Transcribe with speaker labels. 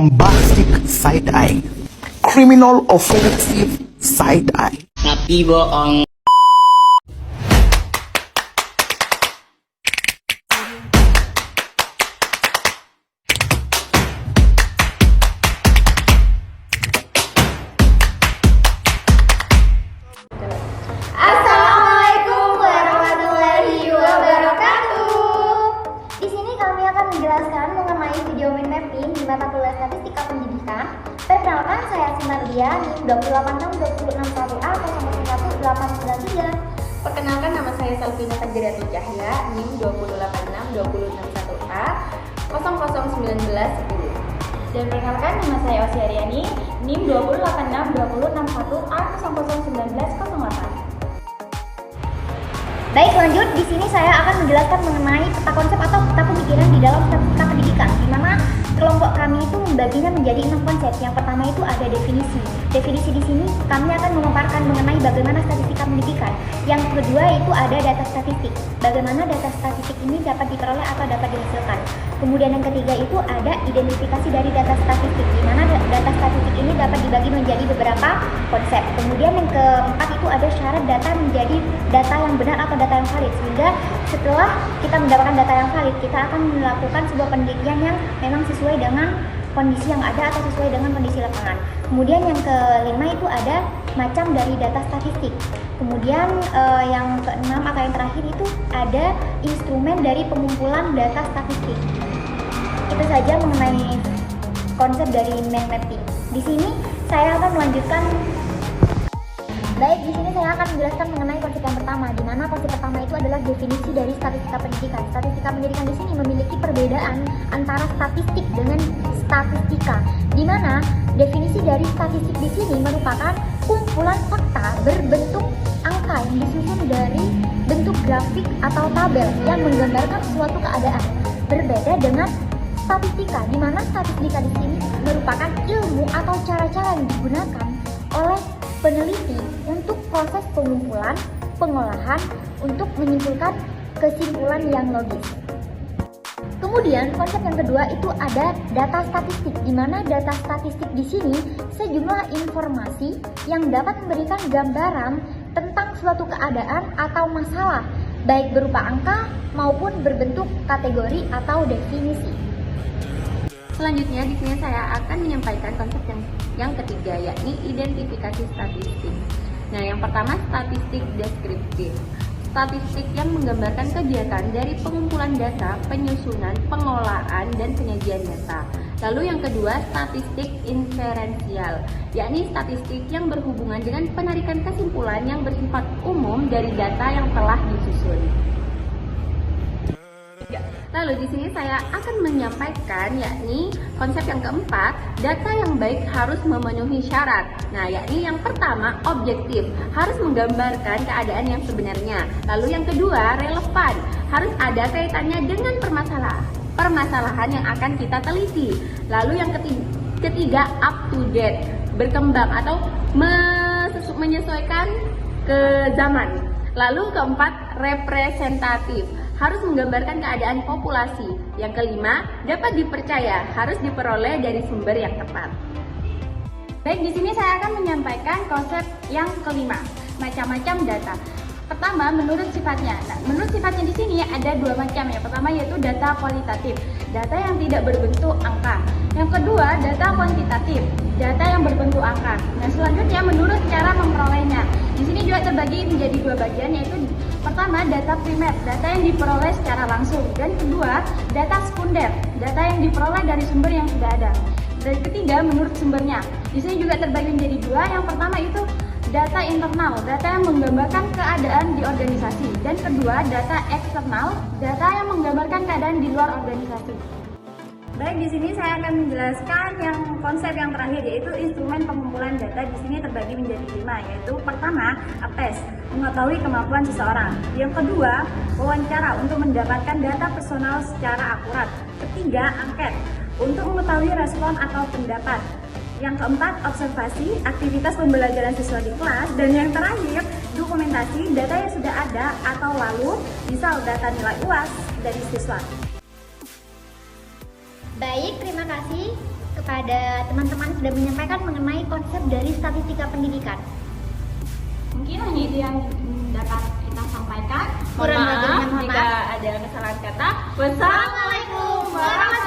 Speaker 1: bombastic side-eye, criminal offensive side-eye.
Speaker 2: Napi bohong.
Speaker 3: Assalamualaikum warahmatullahi wabarakatuh. Di sini kami akan menjelaskan mengenai video mind mapping di mata kuliah Statistika Pendidikan. Perkenalkan, saya Sinardia, NIM 2826261A 01893.
Speaker 4: Perkenalkan, nama saya Salvina Fajriatul Cahya, NIM 2862061A 001910.
Speaker 5: Dan perkenalkan, nama saya Osi Aryani, NIM 2862061A 001908.
Speaker 3: Baik, lanjut. Di sini saya akan menjelaskan mengenai peta konsep atau peta pemikiran di dalam Statistika Pendidikan, di mana kelompok kami itu membaginya menjadi 6 konsep. Yang pertama itu ada definisi. Definisi di sini kami akan memaparkan mengenai bagaimana statistika pendidikan. Yang kedua itu ada data statistik. Bagaimana data statistik ini dapat diperoleh atau dapat dihasilkan. Kemudian yang ketiga itu ada identifikasi dari data statistik, di mana data statistik ini dapat dibagi menjadi beberapa konsep. Kemudian yang keempat itu ada syarat data menjadi data yang benar atau data yang valid, sehingga setelah kita mendapatkan data yang valid, kita akan melakukan sebuah penelitian yang memang sesuai dengan kondisi yang ada atau sesuai dengan kondisi lapangan. Kemudian yang kelima itu ada macam dari data statistik. Kemudian yang keenam atau yang terakhir itu ada instrumen dari pengumpulan data statistik. Itu saja mengenai konsep dari mind mapping. Di sini saya akan melanjutkan. Baik, di sini saya akan menjelaskan mengenai konsep yang pertama, di mana konsep pertama itu adalah definisi dari statistika pendidikan. Statistika pendidikan di sini memiliki perbedaan antara statistik dengan statistika, di mana definisi dari statistik di sini merupakan kumpulan fakta berbentuk angka yang disusun dari bentuk grafik atau tabel yang menggambarkan suatu keadaan. Berbeda dengan statistika, di mana statistika di sini merupakan ilmu atau cara-cara yang digunakan oleh peneliti untuk proses pengumpulan, pengolahan, untuk menyimpulkan kesimpulan yang logis. Kemudian konsep yang kedua itu ada data statistik, di mana data statistik di sini sejumlah informasi yang dapat memberikan gambaran tentang suatu keadaan atau masalah, baik berupa angka maupun berbentuk kategori atau definisi.
Speaker 4: Selanjutnya di sini saya akan menyampaikan konsep yang ketiga, yakni identifikasi statistik. Nah, yang pertama statistik deskriptif. Statistik yang menggambarkan kegiatan dari pengumpulan data, penyusunan, pengolahan, dan penyajian data. Lalu yang kedua, statistik inferensial, yakni statistik yang berhubungan dengan penarikan kesimpulan yang bersifat umum dari data yang telah disusun. Lalu di sini saya akan menyampaikan yakni konsep yang keempat, data yang baik harus memenuhi syarat. Nah, yakni yang pertama objektif, harus menggambarkan keadaan yang sebenarnya. Lalu yang kedua relevan, harus ada kaitannya dengan permasalahan yang akan kita teliti. Lalu yang ketiga up to date, berkembang atau menyesuaikan ke zaman. Lalu keempat representatif, harus menggambarkan keadaan populasi. Yang kelima, dapat dipercaya, harus diperoleh dari sumber yang tepat.
Speaker 5: Baik, di sini saya akan menyampaikan konsep yang kelima, macam-macam data. Pertama, menurut sifatnya. Nah, menurut sifatnya di sini ada dua macam. Yang pertama yaitu data kualitatif, data yang tidak berbentuk angka. Yang kedua, data kuantitatif, data yang berbentuk angka. Nah, selanjutnya menurut cara memperolehnya. Di sini juga terbagi menjadi dua bagian, yaitu pertama data primer, data yang diperoleh secara langsung, dan kedua data sekunder, data yang diperoleh dari sumber yang sudah ada. Dan ketiga menurut sumbernya. Di sini juga terbagi menjadi dua. Yang pertama itu data internal, data yang menggambarkan keadaan di organisasi, dan kedua data eksternal, data yang menggambarkan keadaan di luar organisasi.
Speaker 6: Baik, di sini saya akan menjelaskan yang konsep yang terakhir, yaitu instrumen pengumpulan data. Di sini terbagi menjadi 5, yaitu pertama, tes, mengetahui kemampuan seseorang. Yang kedua, wawancara untuk mendapatkan data personal secara akurat. Ketiga, angket untuk mengetahui respon atau pendapat. Yang keempat, observasi, aktivitas pembelajaran siswa di kelas. Dan yang terakhir, dokumentasi, data yang sudah ada atau lalu, misal data nilai UAS dari siswa.
Speaker 3: Baik, terima kasih kepada teman-teman sudah menyampaikan mengenai konsep dari statistika pendidikan.
Speaker 5: Mungkin hanya itu yang dapat kita sampaikan.
Speaker 4: Mohon
Speaker 3: Kurang
Speaker 4: maaf
Speaker 3: lebihnya mohon
Speaker 4: jika
Speaker 3: maaf.
Speaker 4: ada kesalahan kata. Wassalamualaikum warahmatullahi